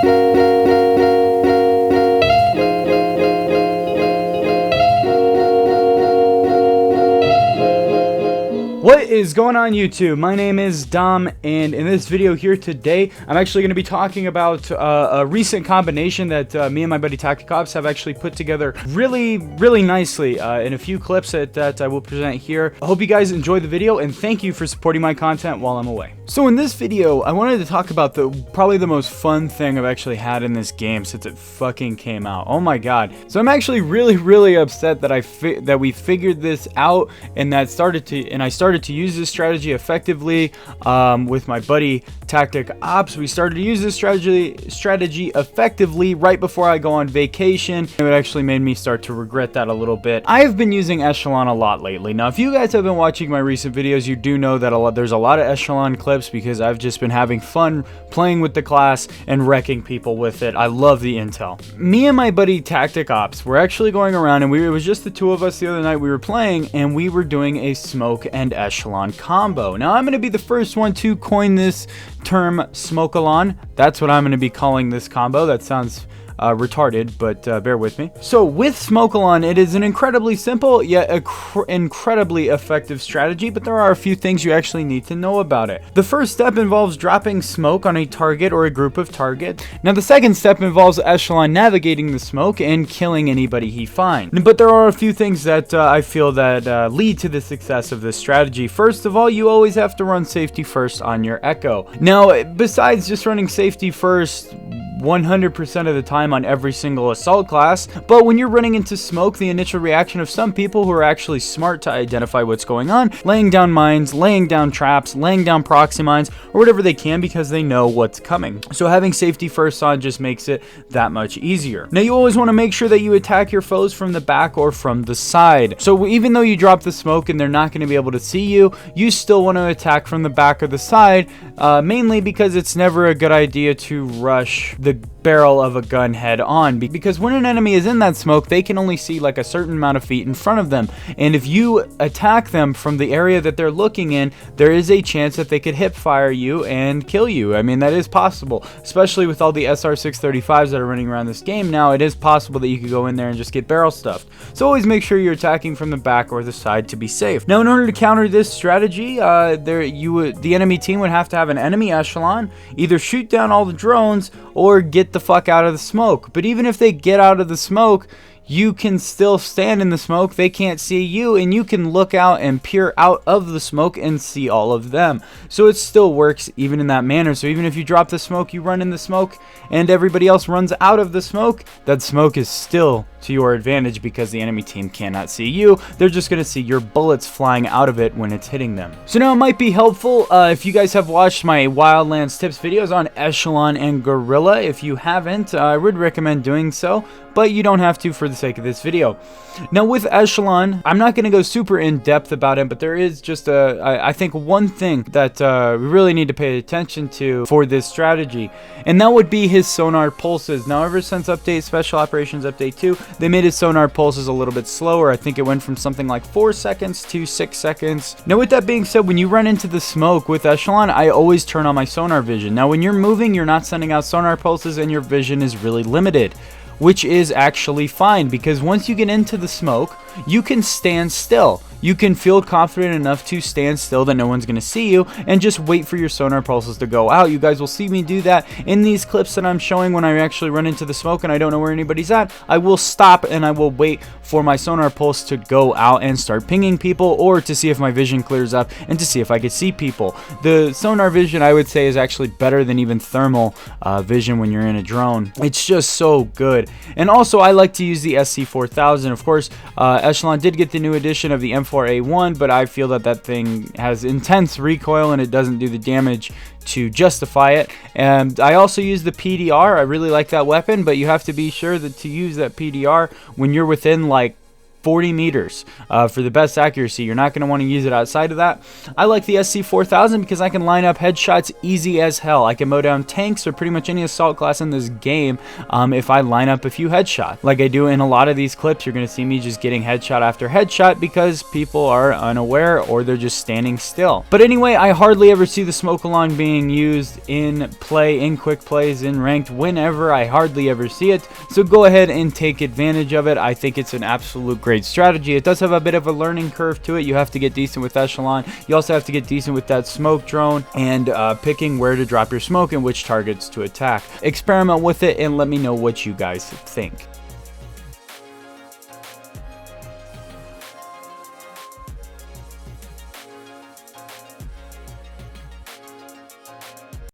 What is going on YouTube? My name is Dom, and in this video here today, I'm actually going to be talking about a recent combination that me and my buddy TacticOps have actually put together really nicely in a few clips that I will present here. I hope you guys enjoy the video, and thank you for supporting my content while I'm away. So in this video, I wanted to talk about probably the most fun thing I've actually had in this game since it fucking came out. Oh my god. So I'm actually really upset that we figured this out, and I started to use this strategy effectively with my buddy TacticOps. We started to use this strategy effectively right before I go on vacation. It actually made me start to regret that a little bit. I have been using Echelon a lot lately. Now, if you guys have been watching my recent videos, you do know that there's a lot of Echelon clips because I've just been having fun playing with the class and wrecking people with it. I love the intel. Me and my buddy TacticOps were actually going around, and it was just the two of us the other night. We were playing, and we were doing a smoke and Echelon combo. Now, I'm going to be the first one to coin this term, SMOKELON. That's what I'm going to be calling this combo. That sounds retarded, but bear with me. So with SMOKELON, it is an incredibly simple yet incredibly effective strategy, but there are a few things you actually need to know about it. The first step involves dropping smoke on a target or a group of targets. Now the second step involves Echelon navigating the smoke and killing anybody he finds. But there are a few things that I feel that lead to the success of this strategy. First of all, you always have to run safety first on your Echo. Now, besides just running safety first 100% of the time on every single assault class, but when you're running into smoke, the initial reaction of some people who are actually smart to identify what's going on, laying down mines, laying down traps, laying down proxy mines, or whatever they can because they know what's coming. So having safety first on just makes it that much easier. Now you always want to make sure that you attack your foes from the back or from the side. So even though you drop the smoke and they're not going to be able to see you, you still want to attack from the back or the side, mainly because it's never a good idea to rush the barrel of a gun head on, because when an enemy is in that smoke, they can only see like a certain amount of feet in front of them, and if you attack them from the area that they're looking in, there is a chance that they could hip fire you and kill you. I mean, that is possible, especially with all the SR635s that are running around this game now. It is possible that you could go in there and just get barrel stuffed. So always make sure you're attacking from the back or the side to be safe. Now, in order to counter this strategy, the enemy team would have to have an enemy Echelon, either shoot down all the drones or get the fuck out of the smoke. But even if they get out of the smoke, you can still stand in the smoke. They can't see you, and you can look out and peer out of the smoke and see all of them. So it still works even in that manner. So even if you drop the smoke, you run in the smoke, and everybody else runs out of the smoke, that smoke is still to your advantage because the enemy team cannot see you. They're just going to see your bullets flying out of it when it's hitting them. So now it might be helpful if you guys have watched my Wildlands tips videos on Echelon and Guerrilla. If you haven't, I would recommend doing so, but you don't have to for the sake of this video. Now with Echelon, I'm not going to go super in depth about it, but there is just I think one thing that we really need to pay attention to for this strategy, and that would be his sonar pulses. Now ever since Special Operations Update 2, they made his sonar pulses a little bit slower. I think it went from something like 4 seconds to 6 seconds. Now with that being said, when you run into the smoke with Echelon, I always turn on my sonar vision. Now when you're moving, you're not sending out sonar pulses and your vision is really limited, which is actually fine, because once you get into the smoke, you can stand still. You can feel confident enough to stand still that no one's going to see you and just wait for your sonar pulses to go out. You guys will see me do that in these clips that I'm showing. When I actually run into the smoke and I don't know where anybody's at, I will stop and I will wait for my sonar pulse to go out and start pinging people, or to see if my vision clears up and to see if I could see people. The sonar vision, I would say, is actually better than even thermal vision when you're in a drone. It's just so good. And also, I like to use the SC4000. Of course, Echelon did get the new edition of the M4A1, but I feel that that thing has intense recoil and it doesn't do the damage to justify it. And I also use the PDR. I really like that weapon, but you have to be sure that to use that PDR when you're within like 40 meters for the best accuracy. You're not going to want to use it outside of that. I like the SC4000 because I can line up headshots easy as hell. I can mow down tanks or pretty much any assault class in this game if I line up a few headshots. Like I do in a lot of these clips, you're going to see me just getting headshot after headshot because people are unaware or they're just standing still. But anyway, I hardly ever see the SMOKELON being used in play, in quick plays, in ranked, whenever. I hardly ever see it. So go ahead and take advantage of it. I think it's an absolute great strategy. It does have a bit of a learning curve to it. You have to get decent with echelon. You also have to get decent with that smoke drone and picking where to drop your smoke and which targets to attack. Experiment with it and let me know what you guys think.